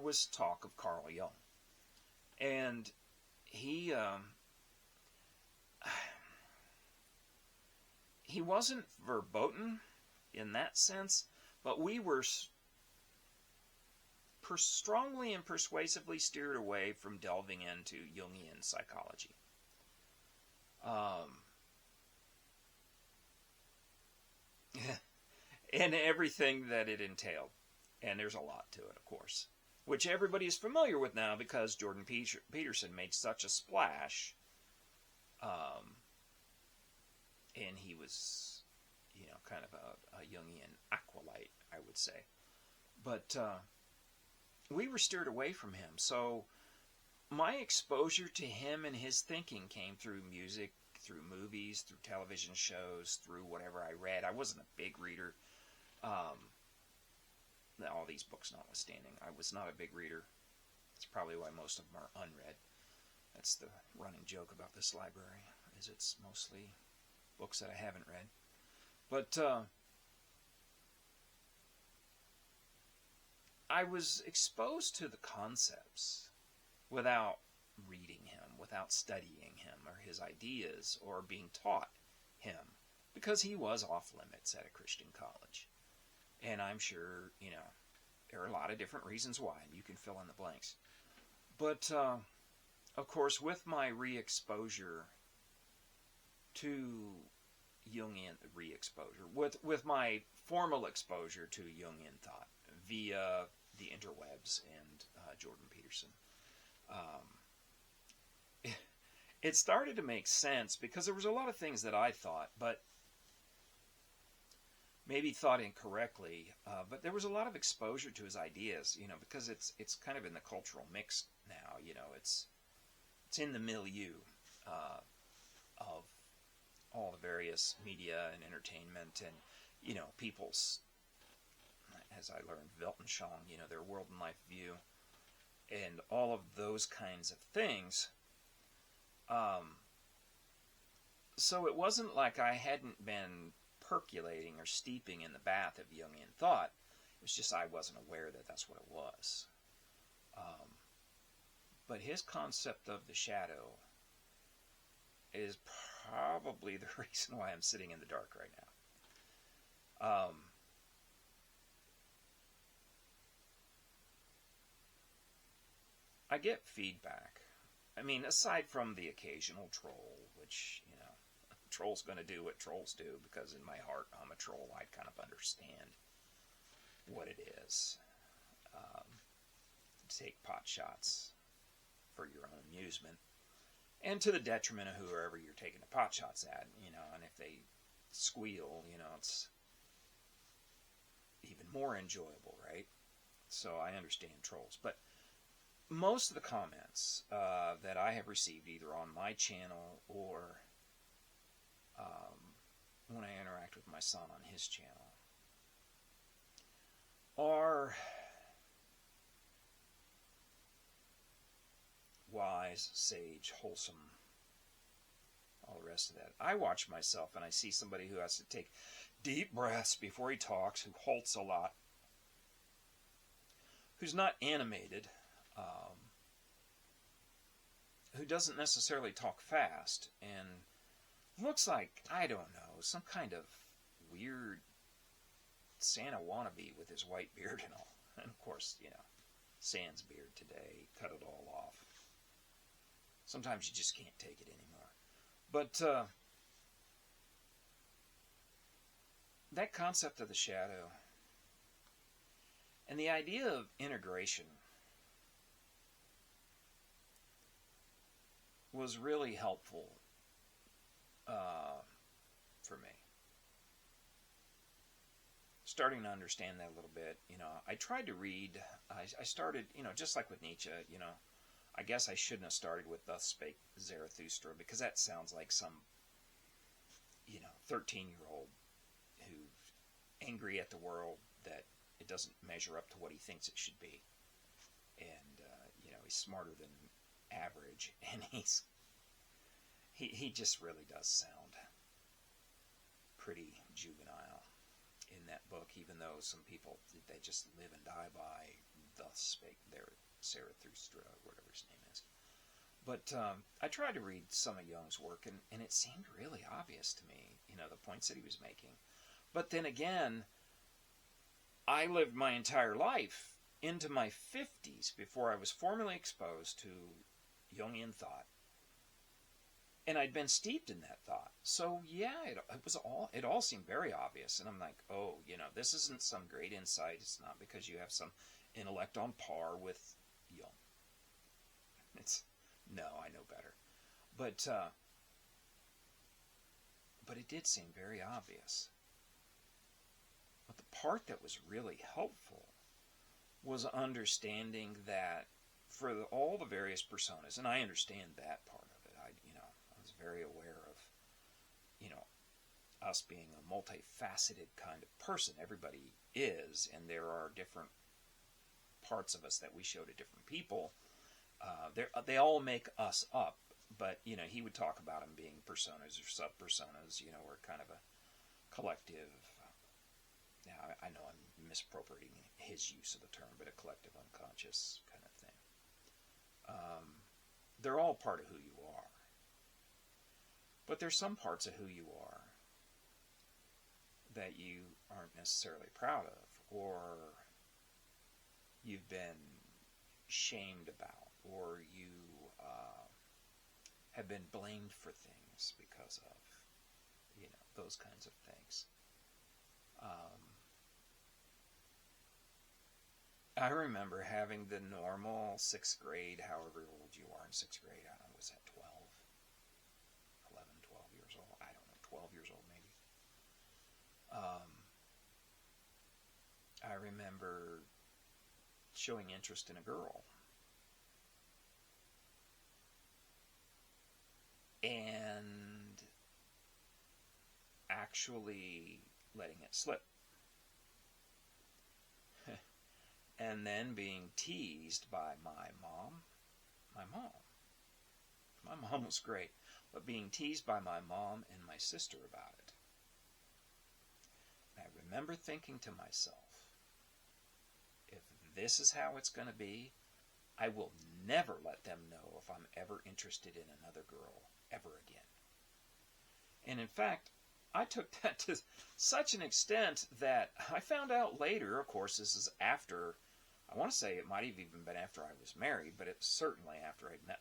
was talk of Carl Jung. And he wasn't verboten in that sense, but we were strongly and persuasively steered away from delving into Jungian psychology. And everything that it entailed. And there's a lot to it, of course, which everybody is familiar with now because Jordan Peterson made such a splash. And he was, kind of a Jungian acolyte, I would say. But we were steered away from him. So my exposure to him and his thinking came through music, through movies, through television shows, through whatever I read. I wasn't a big reader. All these books notwithstanding, I was not a big reader. That's probably why most of them are unread. That's the running joke about this library, is it's mostly books that I haven't read. But I was exposed to the concepts without reading him, without studying him or his ideas or being taught him, because he was off limits at a Christian college. And I'm sure, there are a lot of different reasons why, and you can fill in the blanks. But, of course, with my re-exposure to Jungian with my formal exposure to Jungian thought via the interwebs and Jordan Peterson, it started to make sense because there was a lot of things that I thought, but maybe thought incorrectly, but there was a lot of exposure to his ideas, because it's kind of in the cultural mix now, it's in the milieu of all the various media and entertainment and, people's, as I learned, Weltanschauung, their world and life view, and all of those kinds of things. So it wasn't like I hadn't been percolating or steeping in the bath of Jungian thought. It was just I wasn't aware that that's what it was. But his concept of the shadow is probably the reason why I'm sitting in the dark right now. I get feedback. I mean, aside from the occasional troll, which, a troll's going to do what trolls do, because in my heart, I'm a troll. I kind of understand what it is. Take pot shots for your own amusement, and to the detriment of whoever you're taking the pot shots at, and if they squeal, it's even more enjoyable, right? So I understand trolls, but most of the comments that I have received either on my channel or when I interact with my son on his channel are wise, sage, wholesome, all the rest of that. I watch myself and I see somebody who has to take deep breaths before he talks, who halts a lot, who's not animated, who doesn't necessarily talk fast, and looks like, I don't know, some kind of weird Santa wannabe with his white beard and all. And of course, sans beard today, cut it all off. Sometimes you just can't take it anymore. But that concept of the shadow and the idea of integration was really helpful for me. Starting to understand that a little bit, I tried to read, I started, just like with Nietzsche, I guess I shouldn't have started with Thus Spake Zarathustra, because that sounds like some, 13-year-old who's angry at the world that it doesn't measure up to what he thinks it should be. And, he's smarter than average, and he just really does sound pretty juvenile in that book, even though some people, they just live and die by Thus Spake Zarathustra, whatever his name is. But I tried to read some of Jung's work, and it seemed really obvious to me, the points that he was making. But then again, I lived my entire life into my 50s before I was formally exposed to Jungian thought. And I'd been steeped in that thought. So yeah, it all seemed very obvious. And I'm like, oh, this isn't some great insight. It's not because you have some intellect on par with Jung. No, I know better. But it did seem very obvious. But the part that was really helpful was understanding that for all the various personas, and I understand that part of it. I was very aware of, us being a multifaceted kind of person. Everybody is, and there are different parts of us that we show to different people. They all make us up, but, he would talk about them being personas or sub-personas, or kind of a collective. Now, I know I'm misappropriating his use of the term, but a collective unconscious kind of thing. They're all part of who you are. But there's some parts of who you are that you aren't necessarily proud of, or you've been shamed about, or you have been blamed for things because of, those kinds of things. I remember having the normal 6th grade, however old you are in 6th grade, I don't know, was that 12? 11, 12 years old? I don't know, 12 years old maybe. I remember showing interest in a girl. And actually letting it slip. And then being teased by my mom. My mom was great, but being teased by my mom and my sister about it. And I remember thinking to myself, if this is how it's going to be, I will never let them know if I'm ever interested in another girl ever again. And in fact, I took that to such an extent that I found out later, of course, this is after, I want to say it might have even been after I was married, but it was certainly after I'd met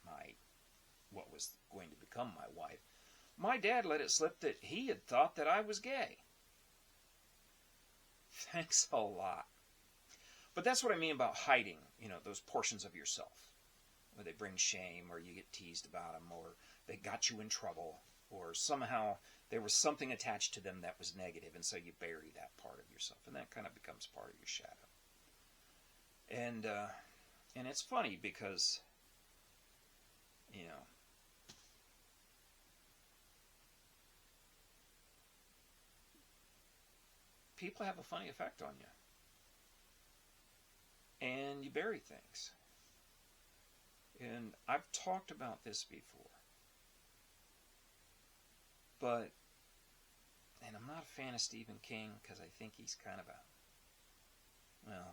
what was going to become my wife. My dad let it slip that he had thought that I was gay. Thanks a lot. But that's what I mean about hiding, those portions of yourself, where they bring shame, or you get teased about them, or they got you in trouble, or somehow there was something attached to them that was negative, and so you bury that part of yourself, and that kind of becomes part of your shadow. And it's funny because, people have a funny effect on you. And you bury things. And I've talked about this before. But, and I'm not a fan of Stephen King because I think he's kind of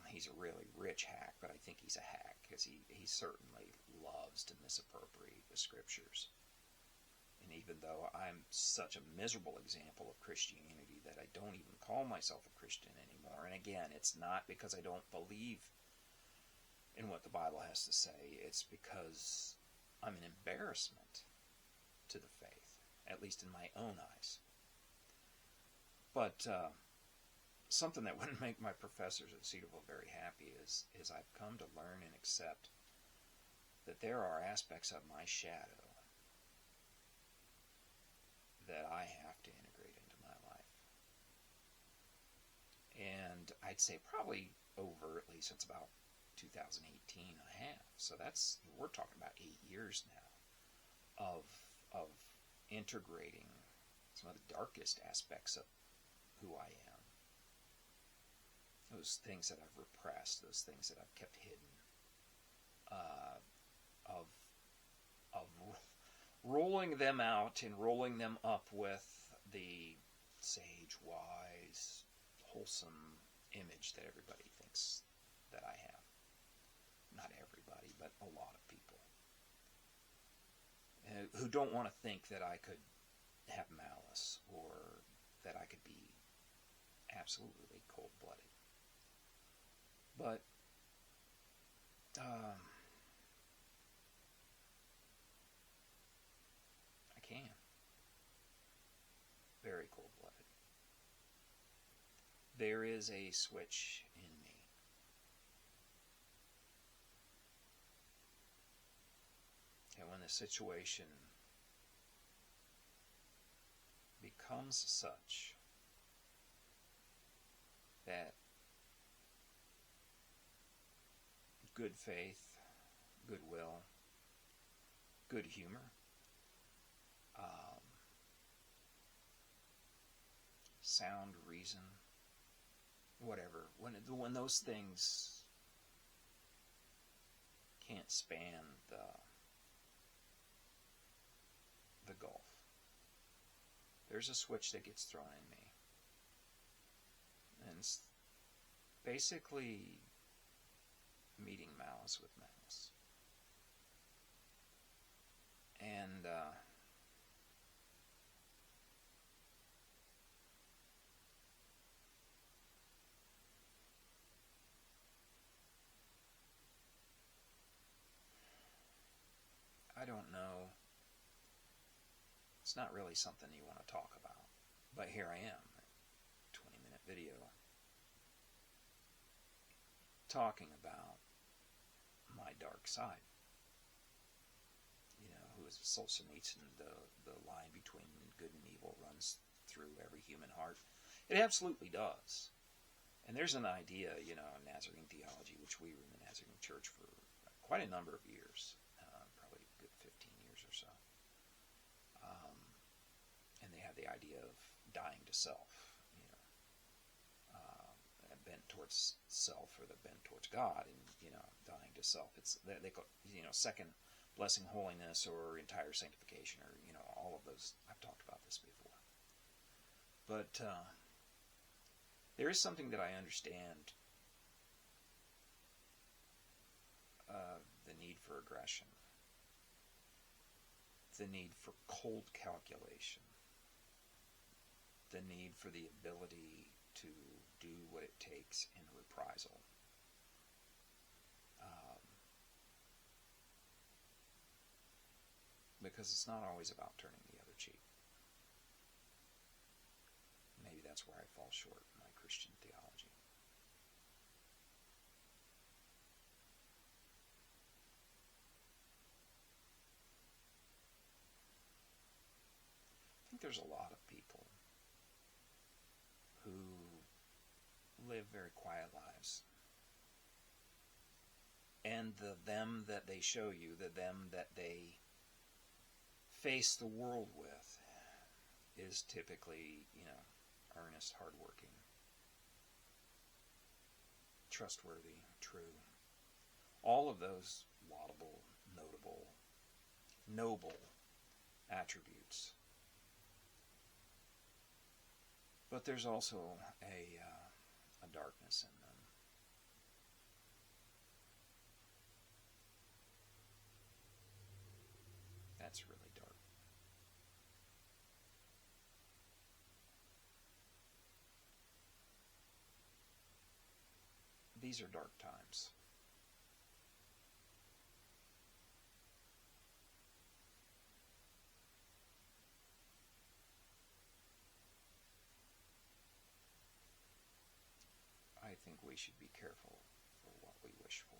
he's a really rich hack, but I think he's a hack because he certainly loves to misappropriate the scriptures. And even though I'm such a miserable example of Christianity that I don't even call myself a Christian anymore, and again, it's not because I don't believe in what the Bible has to say, it's because I'm an embarrassment to the faith, at least in my own eyes. But something that wouldn't make my professors at Cedarville very happy is I've come to learn and accept that there are aspects of my shadow that I have to integrate into my life. And I'd say probably overtly since about 2018 I have. So we're talking about 8 years now of integrating some of the darkest aspects of who I am. Those things that I've repressed, those things that I've kept hidden, of rolling them out and rolling them up with the sage, wise, wholesome image that everybody thinks that I have. Not everybody. a lot of people who don't want to think that I could have malice or that I could be absolutely cold-blooded. But I can. Very cold-blooded. There is a switch in me. And when the situation becomes such that good faith, goodwill, good humor, sound reason, whatever, when those things can't span the gulf, there's a switch that gets thrown in me. And it's basically meeting malice with malice. And I don't know. It's not really something you want to talk about. But here I am, a 20-minute video, talking about my dark side. You know, who is Solzhenitsyn, the line between good and evil runs through every human heart. It absolutely does. And there's an idea, you know, Nazarene theology, which we were in the Nazarene church for quite a number of years, probably a good 15 years or so. And they have the idea of dying to self, you know, bent towards self or the bent towards God, and, you know, dying to self. It's, they call, you know, second blessing holiness or entire sanctification, or, you know, all of those. I've talked about this before. But there is something that I understand, the need for aggression, the need for cold calculation, the need for the ability to do what it takes in reprisal. Because it's not always about turning the other cheek. Maybe that's where I fall short in my Christian theology. I think there's a lot of people who live very quiet lives. And the them that they show you, the them that they face the world with, is typically, you know, earnest, hardworking, trustworthy, true. All of those laudable, notable, noble attributes. But there's also a darkness in them. That's really dark. These are dark times. I think we should be careful for what we wish for.